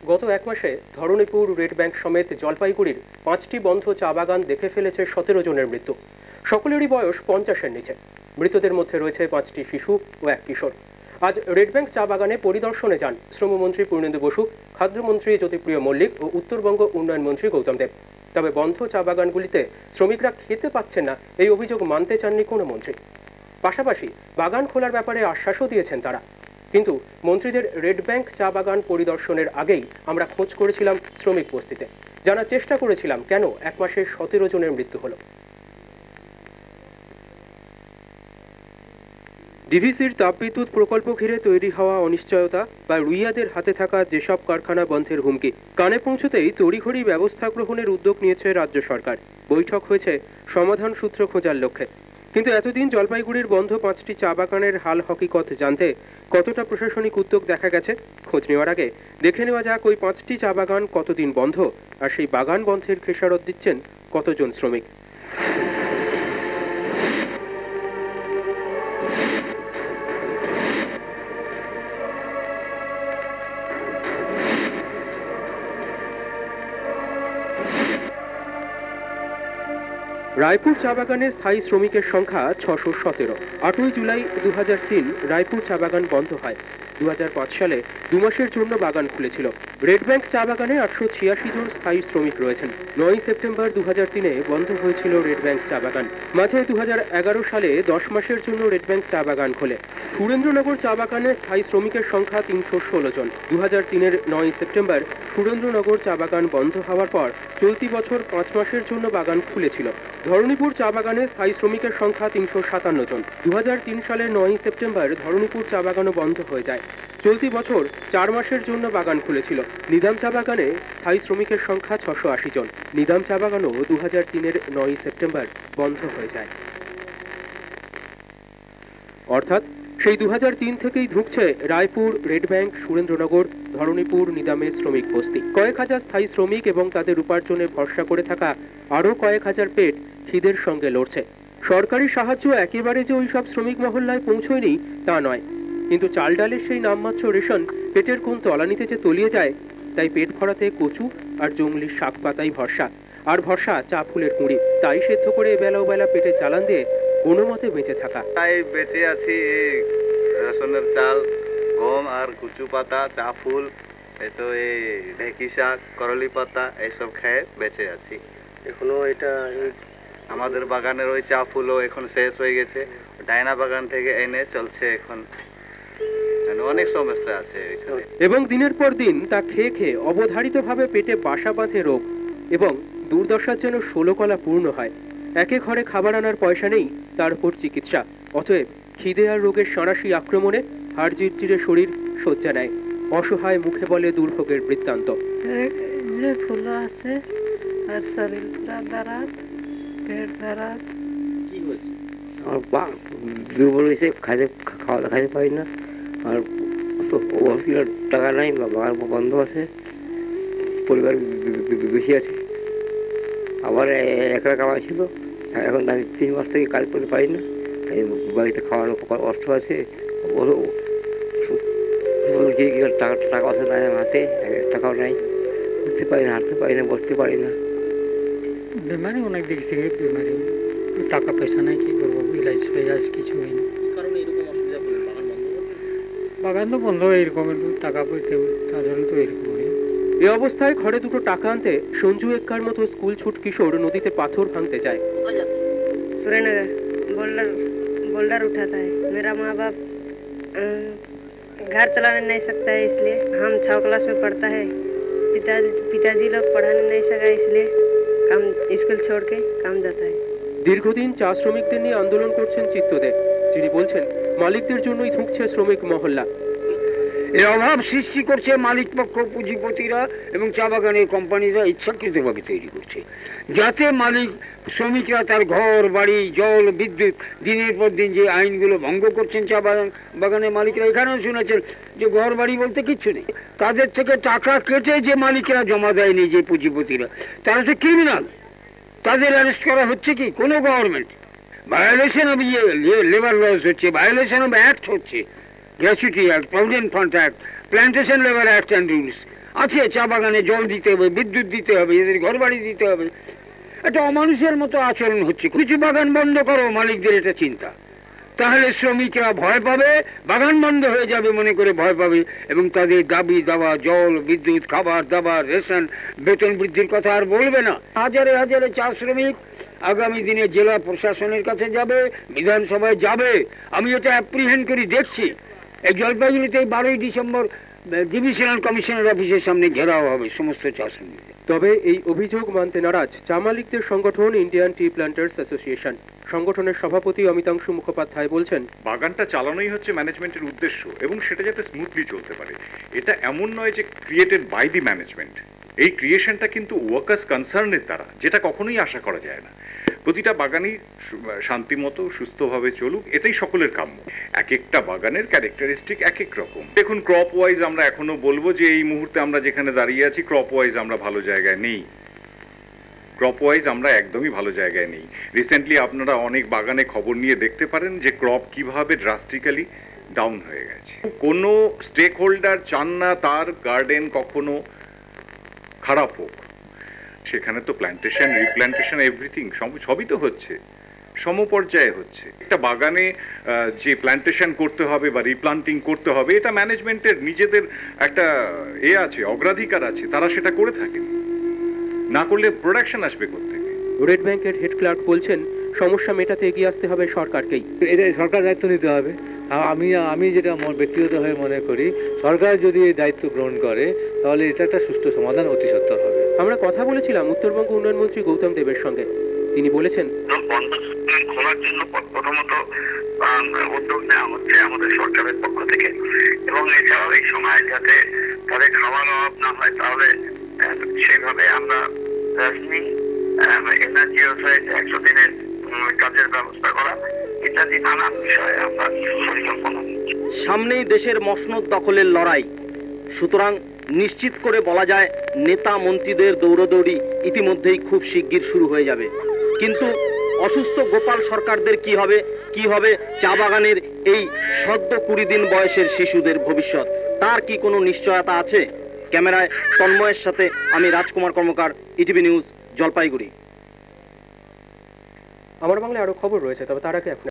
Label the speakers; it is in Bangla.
Speaker 1: গত এক মাসে ধরণীপুর, রেড ব্যাংক সমেত জলপাইগুড়ির 5টি বন্ধ চা বাগান দেখে ফেলেছে 17 জনের মৃত্যু। সকলেরই বয়স 50-এর নিচে। মৃতদের মধ্যে রয়েছে 5টি শিশু ও এক কিশোর। আজ রেড ব্যাংক চা বাগানে পরিদর্শনে যান শ্রমমন্ত্রী পূর্ণেন্দু বসু, খাদ্যমন্ত্রী জ্যোতিপ্রিয় মল্লিক ও উত্তরবঙ্গ উন্নয়ন মন্ত্রী গৌতম দেব। তবে বন্ধ চা বাগানগুলিতে শ্রমিকরা খেতে পাচ্ছেন না, এই অভিযোগ মানতে চাননি কোনো মন্ত্রী। পাশাপাশি বাগান খোলার ব্যাপারে আশ্বাসও দিয়েছেন তারা। কিন্তু মন্ত্রীদের রেড ব্যাংক চা বাগান পরিদর্শনের আগেই আমরা খোঁজ করেছিলাম শ্রমিক বস্তিতে, জানার চেষ্টা করেছিলাম কেন এক মাসে 17 জনের মৃত্যু হলো। ডিভিসির তাপবিদ্যুৎ প্রকল্প ঘিরে তৈরি হওয়া অনিশ্চয়তা বা রুইয়াদের হাতে থাকা যেসব কারখানা বন্ধের হুমকি কানে পৌঁছতেই তড়িঘড়ি ব্যবস্থা গ্রহণের উদ্যোগ নিয়েছে রাজ্য সরকার। বৈঠক হয়েছে সমাধান সূত্র খোঁজার লক্ষ্যে। কিন্তু এতদিন জলপাইগুড়ির বন্ধ 5টি চা বাগানের হাল হকিকত জানতে কতটা প্রশাসনিক উদ্যোগ দেখা গেছে খোঁজ নেওয়ার আগে দেখে নেওয়া যাক ওই 5টি চা বাগান কতদিন বন্ধ, আর সেই বাগান বন্ধের খেসারত দিচ্ছেন কতজন শ্রমিক। রায়পুর চা বাগানে স্থায়ী শ্রমিকের সংখ্যা 617। 8ই জুলাই 2003 রায়পুর চা বাগান বন্ধ হয়। 2005 সালে 2 মাসের জন্য বাগান খুলেছিল। রেড ব্যাংক চা বাগানে 886 জন স্থায়ী শ্রমিক রয়েছেন। 9ই সেপ্টেম্বর 2003-এ বন্ধ হয়েছিল রেড ব্যাংক চা বাগান। মাঝে 2011 সালে 10 মাসের জন্য রেড ব্যাংক চা বাগান খোলে। সুরেন্দ্রনগর চা বাগানে স্থায়ী শ্রমিকের সংখ্যা 316 জন। 2003-এর 9ই সেপ্টেম্বর সুরেন্দ্রনগর চা বাগান বন্ধ হওয়ার পর চলতি বছর 5 মাসের জন্য বাগান খুলেছিল। ধরণীপুর চা বাগানে স্থায়ী শ্রমিকের সংখ্যা 357 জন। 2003 সালের 9ই সেপ্টেম্বর ধরণীপুর চা বাগানও বন্ধ হয়ে যায়। চলতি বছর 4 মাসের জন্য বাগান খুলেছিল। নিদাম চা বাগানে স্থায়ী শ্রমিকের সংখ্যা 680 জন। নিদাম চা বাগানও 2003-এর 9ই সেপ্টেম্বর বন্ধ হয়ে যায়। অর্থাৎ সেই 2003 থেকেই ঢুকছে রায়পুর, রেড ব্যাংক, সুরেন্দ্রনগর, ধরণীপুর, নিদামের শ্রমিক বস্তি। কয়েক হাজার স্থায়ী শ্রমিক এবং তাদের উপার্জনে ভরসা করে থাকা আরও কয়েক হাজার পেট খিদের সঙ্গে লড়ছে। সরকারি সাহায্য একেবারে যে ওইসব শ্রমিক মহল্লায় পৌঁছয়নি তা নয়, কিন্তু চাল ডালের সেই নামমাত্র রেশন পেটের কোন তলানিতে যে তলিয়ে যায়, তাই পেট ভরাতে কচু আর জংলি শাক পাতাই ভরসা। আর ভরসা চা ফুলের কুঁড়ি, তাই সেদ্ধ করে এবেলা ওবেলা পেটে চালান দিয়ে কোনো মতে বেঁচে থাকা।
Speaker 2: তাই বেঁচে আছি রেশনের চাল, গম আর কচু পাতা, চা ফুল, এসব এই ঢেঁকি শাক, করলি পাতা এইসব খেয়ে বেঁচে আছি।
Speaker 3: এখনো এটা
Speaker 2: আমাদের বাগানের ওই চা ফুলও এখন শেষ হয়ে গেছে। ডায়না বাগান থেকে এনে চলছে এখন, অনেক সমস্যা আছে এখানে।
Speaker 1: এবং দিনের পর দিন তা খেয়ে খেয়ে অবধারিতভাবে পেটে বাসা বাঁধে রোগ, এবং দুর্দশার যেন 16 কলা পূর্ণ হয়। একে ঘরে খাবার আনার পয়সা নেই, তার উপর চিকিৎসা। অতএব খিদে আর রোগের সাঁড়াশি আক্রমণে হাড় জিরজিরে শরীর শয্যা নেয়। অসহায় মুখে বলে দুর্ভোগের বৃত্তান্ত।
Speaker 4: যে ফুলো আছে আর শরীর পুরা দাঁড়াত, পেট দাঁড়াত।
Speaker 3: কি হয়েছে? আমার দুর্বল হয়েছে, খাওয়া খাইতে পারি না। আর টাকা নাই, বাগান বন্ধ আছে, পরিবার বেশি আছে। আবার একটা কামাই ছিল, এখন আমি 3 মাস থেকে কাজ করতে পারি না। বাড়িতে খাওয়ানো কষ্ট আছে। টাকা আছে নাই আমার হাতে, টাকাও নাই। উঠতে পারি না, হাঁটতে পারি না, বসতে পারি না।
Speaker 5: বেমারি অনেক দিক থেকে বেমারি, টাকা পয়সা নাই, কি করবো, ইলাজ ফেলাজ কিছু হয়নি। বাগান তো বন্ধ, এরকম টাকা পয়সা তার জন্য তো এরকম হয়।
Speaker 1: এ অবস্থায় ঘরে দুটো টাকা আনতে সঞ্জু এক্কার মতো স্কুল ছুট কিশোর নদীতে পাথর ভাঙতে যায়।
Speaker 6: सुरेंद्रनगर बोल्डर उठाता है। मेरा माँ बाप घर चलाने नहीं सकता है, इसलिए हम 6 क्लास में पढ़ता है। पिताजी लोग पढ़ाने नहीं सका, इसलिए काम स्कूल छोड़ के काम जाता है।
Speaker 1: দীর্ঘদিন চা শ্রমিকদের নিয়ে আন্দোলন করছেন চিত্তদের, যিনি বলছেন মালিকদের জন্যই ধুঁকছে শ্রমিক মহল্লা।
Speaker 7: এর অভাব সৃষ্টি করছে মালিক পক্ষ, পুঁজিপতিরা এবং চা বাগানের কোম্পানিরা ইচ্ছাকৃতভাবে তৈরি করছে, যাতে মালিক শ্রমিকরা তার ঘর বাড়ি, জল, বিদ্যুৎ, দিনের পর দিন যে আইনগুলো ভঙ্গ করছেন চা বাগানের মালিকরা। এখানেও শুনেছেন যে ঘর বাড়ি বলতে কিচ্ছু নেই, তাদের থেকে টাকা কেটে যে মালিকরা জমা দেয়নি, যে পুঁজিপতিরা, তারা তো ক্রিমিনাল। তাদের অ্যারেস্ট করা হচ্ছে কি? কোনো government violation of labour laws হচ্ছে, ভায়োলেশন অফ অ্যাক্ট হচ্ছে, gratuity act, provident fund act, plantation labour act and rules. আছে চা বাগানে জল দিতে হবে, বিদ্যুৎ দিতে হবে, এদের ঘর বাড়ি দিতে হবে। একটা অমানুষের মতো আচরণ হচ্ছে। কিছু বাগান বন্ধ করো, মালিকদের এটা চিন্তা। তাহলে শ্রমিকরা ভয় পাবে, বাগান বন্ধ হয়ে যাবে মনে করে ভয় পাবে, এবং তাদের দাবি দাওয়া, জল, বিদ্যুৎ, খাবার দাবার, রেশন, বেতন বৃদ্ধির কথা আর বলবে না। হাজারে হাজারে চা শ্রমিক আগামী দিনে জেলা প্রশাসনের কাছে যাবে, বিধানসভায় যাবে। আমি এটা অ্যাপ্রিহেন্ড করি, দেখছি। এই জলপাইগুড়িতে 12ই ডিসেম্বর ডিভিশনাল কমিশনার অফিসের সামনে ঘেরাও হবে সমস্ত চা শ্রমিক।
Speaker 1: তবে এই অভিযোগ মানতে নারাজ চা মালিকদের সংগঠন ইন্ডিয়ান টি প্ল্যান্টার্স অ্যাসোসিয়েশন। সংগঠনের সভাপতি অমিতাংশু মুখোপাধ্যায় বলছেন,
Speaker 8: বাগানটা চালানোই হচ্ছে ম্যানেজমেন্টের উদ্দেশ্য, এবং সেটা যাতে স্মুথলি চলতে পারে। এটা এমন নয় যে ক্রিয়েটেড বাই দি ম্যানেজমেন্ট। এই ক্রিয়েশনটা কিন্তু ওয়ার্কার্স কনসার্নের দ্বারা, যেটা কখনোই আশা করা যায় না। প্রতিটা বাগানই শান্তিমতো সুস্থভাবে চলুক, এটাই সকলের কাম্য। এক একটা বাগানের ক্যারেক্টারিস্টিক এক এক রকম। দেখুন, ক্রপ ওয়াইজ আমরা এখনো বলবো যে এই মুহূর্তে আমরা যেখানে দাঁড়িয়ে আছি, ক্রপ ওয়াইজ আমরা ভালো জায়গায় নেই। ক্রপ ওয়াইজ আমরা একদমই ভালো জায়গায় নেই। রিসেন্টলি আপনারা অনেক বাগানে খবর নিয়ে দেখতে পারেন যে ক্রপ কিভাবে ড্রাস্টিক্যালি ডাউন হয়ে গেছে। কোনো স্টেক হোল্ডার চান না তার গার্ডেন কখনো খারাপ হোক। সেখানে তো প্ল্যান্টেশন, রিপ্ল্যান্টেশন, এভরিথিং সবই তো হচ্ছে, সমপর্যায়ে হচ্ছে। একটা বাগানে যে প্ল্যান্টেশন করতে হবে বা রিপ্লান্টিং করতে হবে, এটা ম্যানেজমেন্টের নিজেদের একটা আছে, অগ্রাধিকার আছে, তারা সেটা করে থাকেন। না করলে প্রোডাকশন আসবে কোত্থেকে?
Speaker 1: রেড ব্যাংকের হেড ক্লার্ক বলছেন, সমস্যা মেটাতে এগিয়ে আসতে হবে সরকারকেই।
Speaker 9: এটা সরকার দায়িত্ব নিতে হবে। আমি যেটা ব্যক্তিগতভাবে মনে করি, সরকার যদি এই দায়িত্ব গ্রহণ করে তাহলে এটা একটা সুষ্ঠু সমাধান অতি সত্বর হবে।
Speaker 1: আমরা কথা বলেছিলাম উত্তরবঙ্গ উন্নয়ন মন্ত্রী গৌতম দেবের সঙ্গে। তিনি বলেছেন,
Speaker 10: খোলার জন্য প্রথমত উদ্যোগ নেওয়া হচ্ছে আমাদের সরকারের পক্ষ থেকে, এবং এছাড়াও এই সময় যাতে তাদের খাওয়ার অভাব না হয়, তাহলে সেভাবে আমরা এনার্জি 100 দিনের কাজের ব্যবস্থা করা ইত্যাদি নানান বিষয়ে আমরা পরিকল্পনা।
Speaker 11: সামনেই দেশের মসনদ দখলের লড়াই, সুতরাং নিশ্চিত করে বলা যায় নেতা মন্ত্রীদের দৌড়দৌড়ি ইতিমধ্যেই খুব শিগগির শুরু হয়ে যাবে। কিন্তু অসুস্থ গোপাল সরকারদের কি হবে চা বাগানের এই সদ্য 20 দিন বয়সের শিশুদের ভবিষ্যৎ, তার কি কোনো নিশ্চয়তা আছে? ক্যামেরায় তন্ময়ের সাথে আমি রাজকুমার কর্মকার, ইটিভি নিউজ, জলপাইগুড়ি।
Speaker 1: আমার বাংলায় আরো খবর রয়েছে, তবে তার আগে